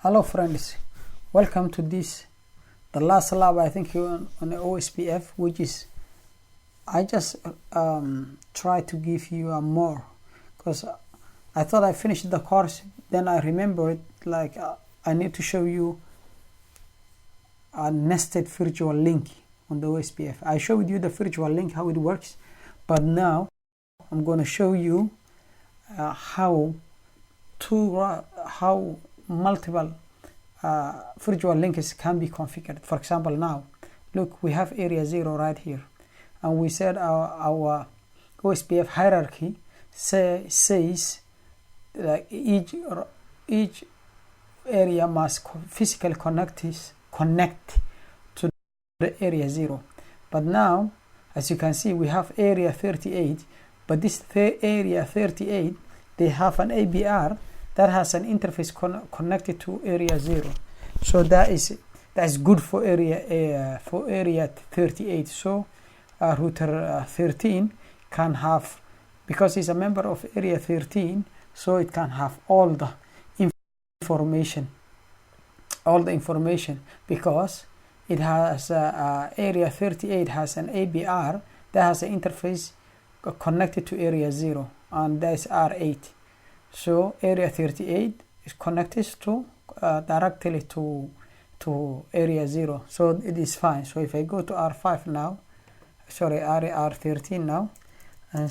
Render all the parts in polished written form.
Hello friends, welcome to the last lab I think on the Ospf, which is I just try to give you more because I thought I finished the course, then I remembered like I need to show you a nested virtual link on the Ospf. I showed you the virtual link, how it works, but now I'm going to show you how multiple virtual links can be configured. For example, now look, we have area 0 right here, and we said our Ospf hierarchy says that each area must physically connect to the area 0. But now, as you can see, we have area 38, but this area 38, they have an ABR that has an interface connected to area 0. So that's good for area 38. So router 13 can have, because it's a member of area 13, so it can have all the information because it has area 38 has an ABR that has an interface connected to area 0, and that's R8. So area 38 is connected to directly to area 0, so it is fine. So if I go to R5 now, sorry, R13 now, and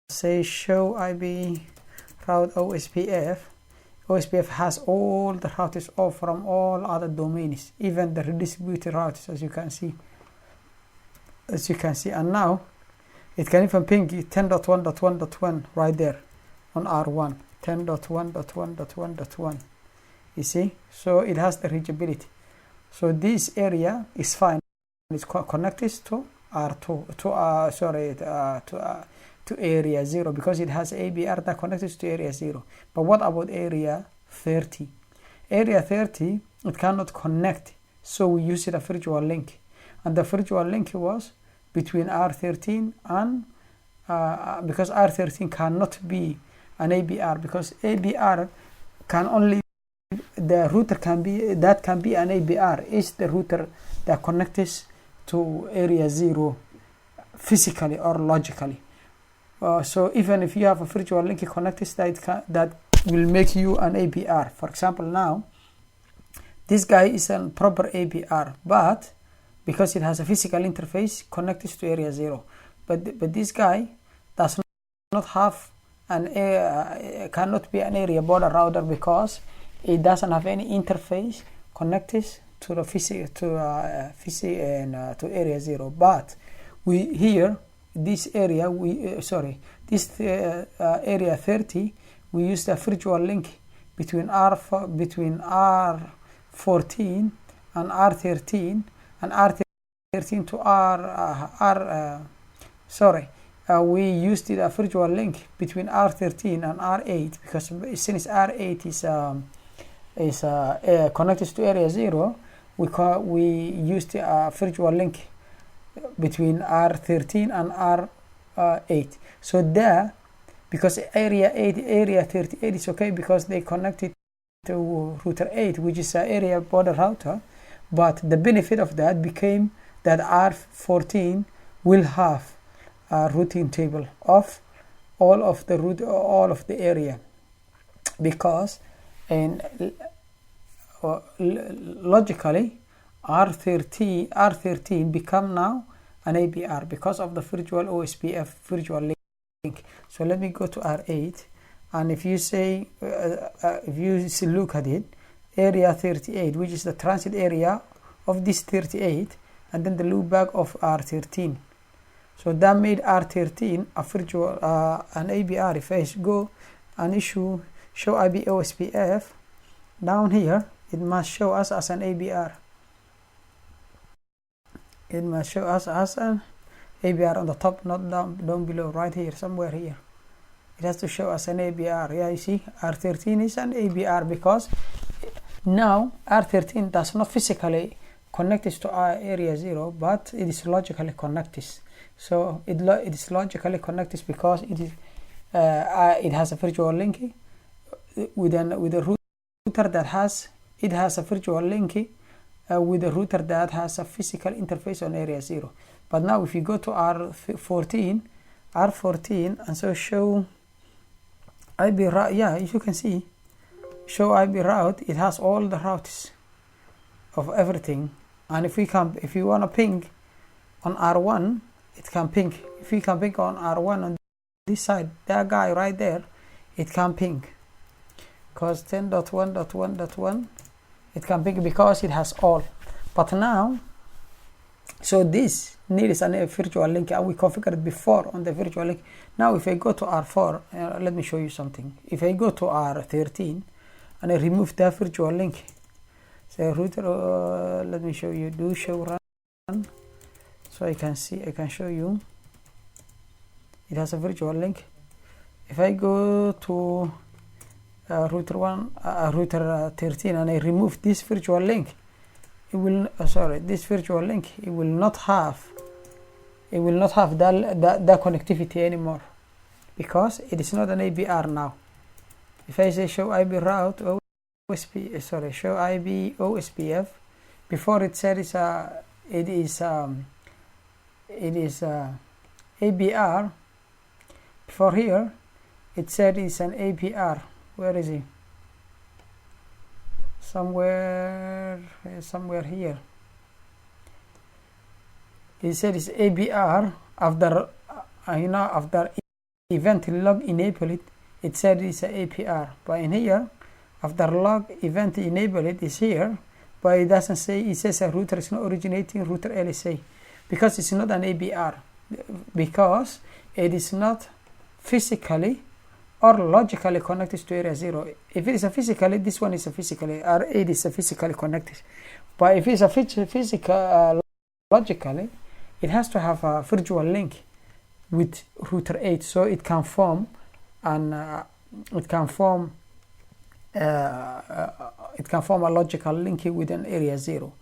say show IP route Ospf has all the routers from all other domains, even the redistributed routers, as you can see, and now it can even ping 10.1.1.1 right there on R1. 10.1.1.1.1. you see, so it has the reachability. So this area is fine, it's connected to R2 to area 0 because it has ABR that connected to area 0. But what about area 30? Area 30, it cannot connect, so we use it a virtual link, and the virtual link was between R13 and because R13 cannot be an ABR, because ABR can only, the router can be an ABR is the router that connects to area 0 physically or logically. So even if you have a virtual link connected, that will make you an ABR. For example, now this guy is a proper ABR, but because it has a physical interface connected to area 0, but this guy does not have cannot be an area border router because it doesn't have any interface connected to the to area 0. But we here this area area 30, we use the virtual link between R14 and R13 and R13 to we used a virtual link between R13 and R8 because since R8 is connected to area 0, we used a virtual link between R13 and R8. So there, because area 38 is okay because they connected to router 8, which is an area border router, but the benefit of that became that R14 will have a routing table of all of the area, because logically R13 become now an ABR because of the virtual Ospf virtual link. So let me go to R8, and if you say if you look at it, area 38, which is the transit area of this 38, and then the loopback of R13. So that made R13 a virtual an ABR. If I go and show IP Ospf down here, it must show us as an ABR. It must show us as an ABR on the top, not down below, right here, somewhere here. It has to show us an ABR. Yeah, you see, R13 is an ABR because now R13 does not physically connect to area 0, but it is logically connected. So it is logically connected because it has a virtual link with a router that has it has a virtual link with a router that has a physical interface on area 0. But now if you go to R14 and so show IP route, yeah, you can see show IP route, it has all the routes of everything. And if you want to ping on R1, it can ping. If you can ping on R1 on this side, that guy right there, it can ping. Because 10.1.1.1, it can ping because it has all. But now, so this needs a virtual link, and we configured before on the virtual link. Now if I go to R4, let me show you something. If I go to R13 and I remove that virtual link, say router, let me show you, do show run, so I can show you it has a virtual link. If I go to router 13 and I remove this virtual link, it will this virtual link, it will not have that connectivity anymore, because it is not an ABR now. If I say show IB route OSP, show IB Ospf, before it said it is ABR. Before here it said it's an ABR. Where is he? Somewhere here. It said it's ABR. After after event log enable it said it's a APR. But in here, after log event enable it is here, but it doesn't say. It says a router is not originating router LSA, because it's not an ABR, because it is not physically or logically connected to area 0. If it is a physically, this one is a physically, R8 is a physically connected. But if it's a physical logically, it has to have a virtual link with router 8, so it can form a logical link with an area 0.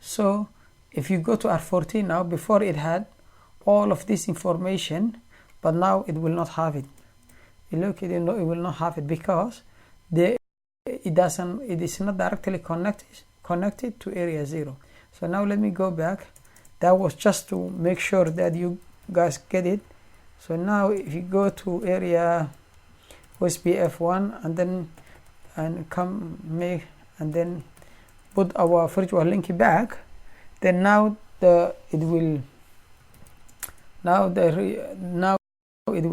So if you go to R14 now, before it had all of this information, but now it will not have it. Look, it will not have it, because it is not directly connected to area 0. So now let me go back. That was just to make sure that you guys get it. So now if you go to area Ospf1 and then put our virtual link back, then now it will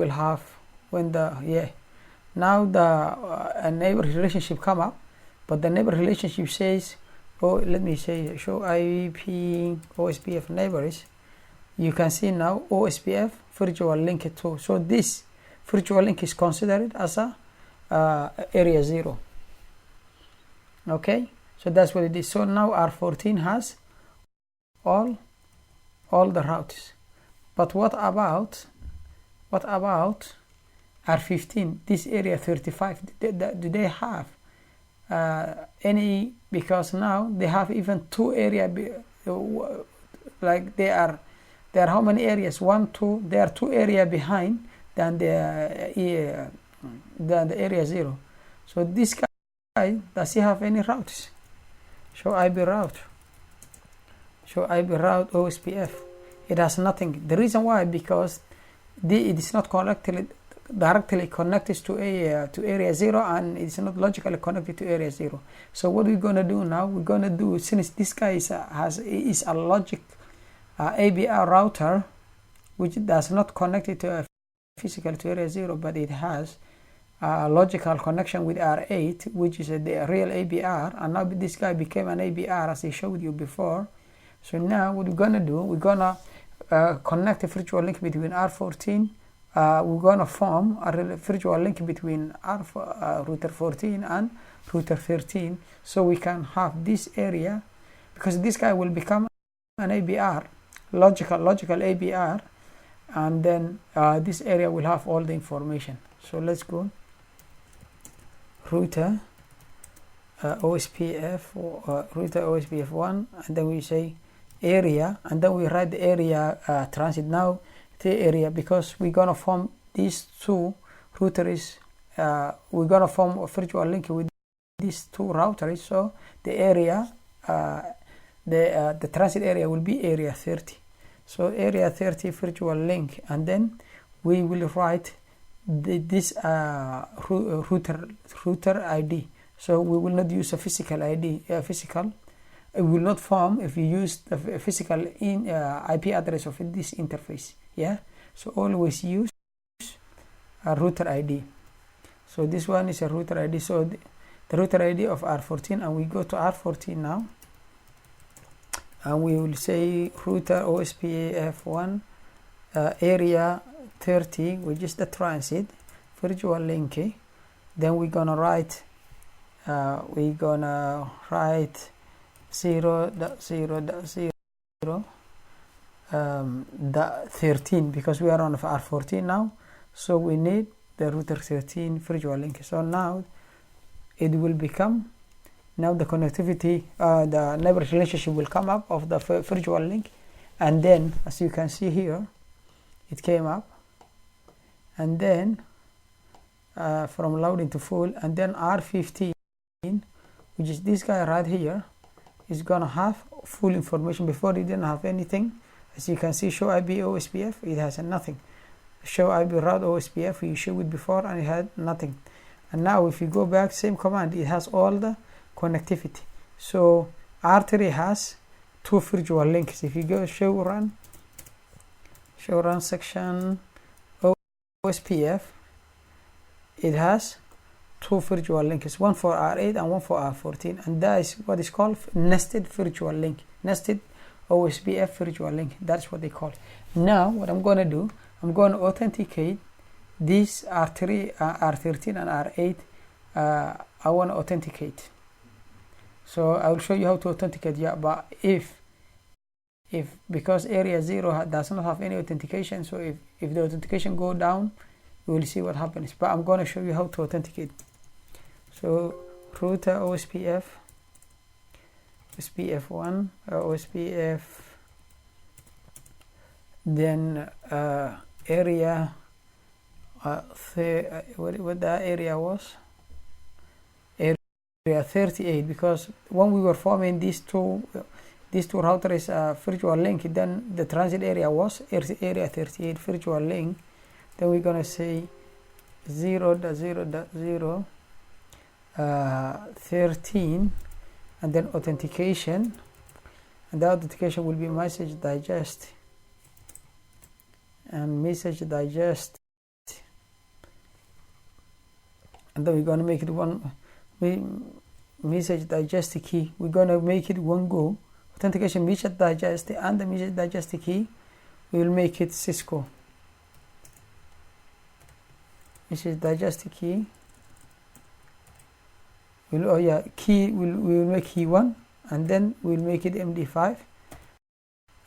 have, when now the neighbor relationship come up, but the neighbor relationship says, let me say show IP Ospf neighbors. You can see now Ospf virtual link 2. So this virtual link is considered as a area 0. Okay, so that's what it is. So now R14 has all the routes. But what about R15, this area 35? Do they have any? Because now they have even 2 area, like they are how many areas? 1, 2. They are 2 area behind than the area 0. So this guy, does he have any routes? Show IB route. Show IB route Ospf. It has nothing. The reason why, because it is not directly connected to area 0, and it's not logically connected to area 0. So what we're gonna do now? We're gonna do, since this guy is a logic ABR router, which does not connect it to physical to area 0, but it has a logical connection with R8, which is the real ABR, and now this guy became an ABR as I showed you before. So now what we're gonna do? We're gonna connect a virtual link between R14. We're gonna form a virtual link between router 14 and router 13, so we can have this area, because this guy will become an ABR, logical ABR, and then this area will have all the information. So let's go router Ospf router Ospf1, and then we say area, and then we write the area transit. Now the area, because we're gonna form these 2 routers, we're gonna form a virtual link with these two routers, so the area, the transit area will be area 30. So area 30 virtual link, and then we will write this router ID. So we will not use a physical ID. It will not form if you use the physical IP address of this interface. Yeah. So always use a router ID. So this one is a router ID. So the router ID of R14, and we go to R14 now, and we will say router OSPF1 area 30, which is the transit virtual link. Then we're gonna write 0.0.0 the 13, because we are on R14 now, so we need the router 13 virtual link. So now it will become, now the connectivity, the neighbor relationship will come up of the virtual link, and then as you can see here, it came up, and then from loading to full, and then R15, which is this guy right here, is gonna have full information. Before it didn't have anything. As you can see, show IP Ospf, it has nothing. Show IP route Ospf, you showed it before and it had nothing. And now if you go back, same command, it has all the connectivity. So R3 has two virtual links. If you go show run section Ospf, it has two virtual links, one for R8 and one for R14, and that is what is called nested virtual link, nested Ospf virtual link. That's what they call it. Now what I'm going to do, I'm going to authenticate these R3, R13 and R8. I want to authenticate, so I will show you how to authenticate. Yeah, but if because area 0 does not have any authentication, so if the authentication go down, we will see what happens. But I'm going to show you how to authenticate. So router OSPF, OSPF1, OSPF, then area, what that area was, area 38, because when we were forming these two routers virtual link, then the transit area was area 38 virtual link. Then we're gonna say 0.0.0 13, and then authentication, and the authentication will be message digest, and message digest, and then we're gonna make it one message digest key. We're gonna make it one go. Authentication message digest, and the message digest key, we will make it Cisco. Message digest key. We will make key 1, and then we'll make it MD5,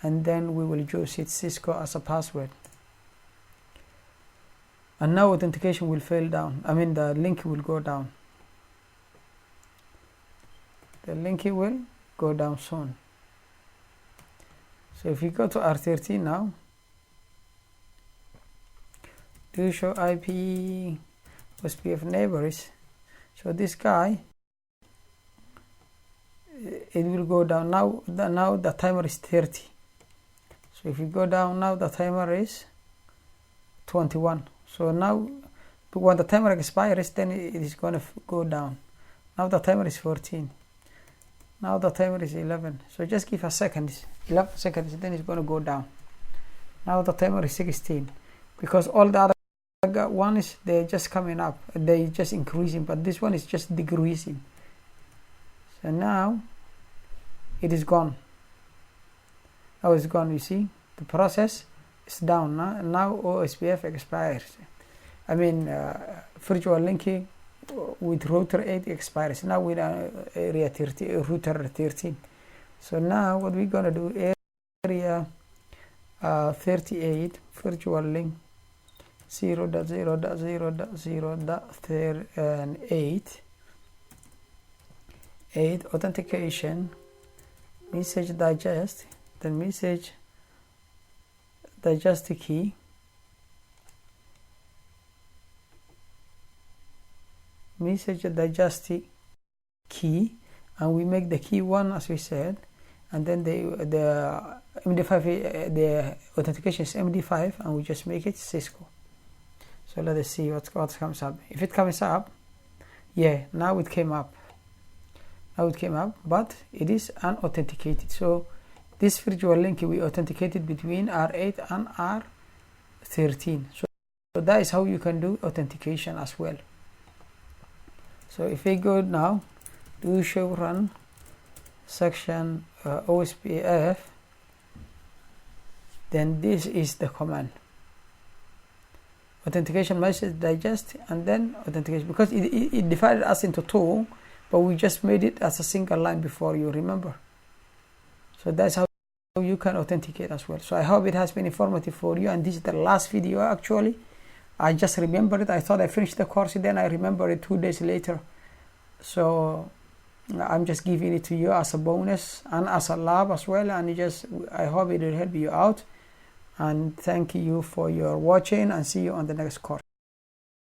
and then we will use it Cisco as a password. And now authentication will fail down. I mean the link will go down. The link will go down soon. So if you go to R13 now, do show IP OSPF neighbors. So this guy, it will go down. Now the timer is 30. So if you go down now, the timer is 21. So now when the timer expires, then it is going to go down. Now the timer is 14. Now the timer is 11. So just give a second, 11 seconds, then it's going to go down. Now the timer is 16, because all the other ones, they're just coming up, they just increasing, but this one is just decreasing. So now it is gone. Now it's gone. You see the process is down. Now OSPF expires. I mean virtual linking with router 8 expires. Now with area 30, router 13. So now what we're gonna do, area 38 virtual link 0.0.0.0.8 authentication message digest, the message digest key, message digest key, and we make the key 1 as we said, and then the MD5, the authentication is MD5, and we just make it Cisco. So let us see what comes up. If it comes up, yeah, now it came up. But it is unauthenticated. So this virtual link we authenticated between R8 and R13. So that is how you can do authentication as well. So if we go now, do show run section Ospf, then this is the command. Authentication message digest, and then authentication, because it divided us into 2, but we just made it as a single line before, you remember. So that's how you can authenticate as well. So I hope it has been informative for you, and this is the last video actually. I just remembered it. I thought I finished the course, then I remembered it 2 days later. So I'm just giving it to you as a bonus and as a lab as well, and I hope it will help you out. And thank you for your watching, and see you on the next course.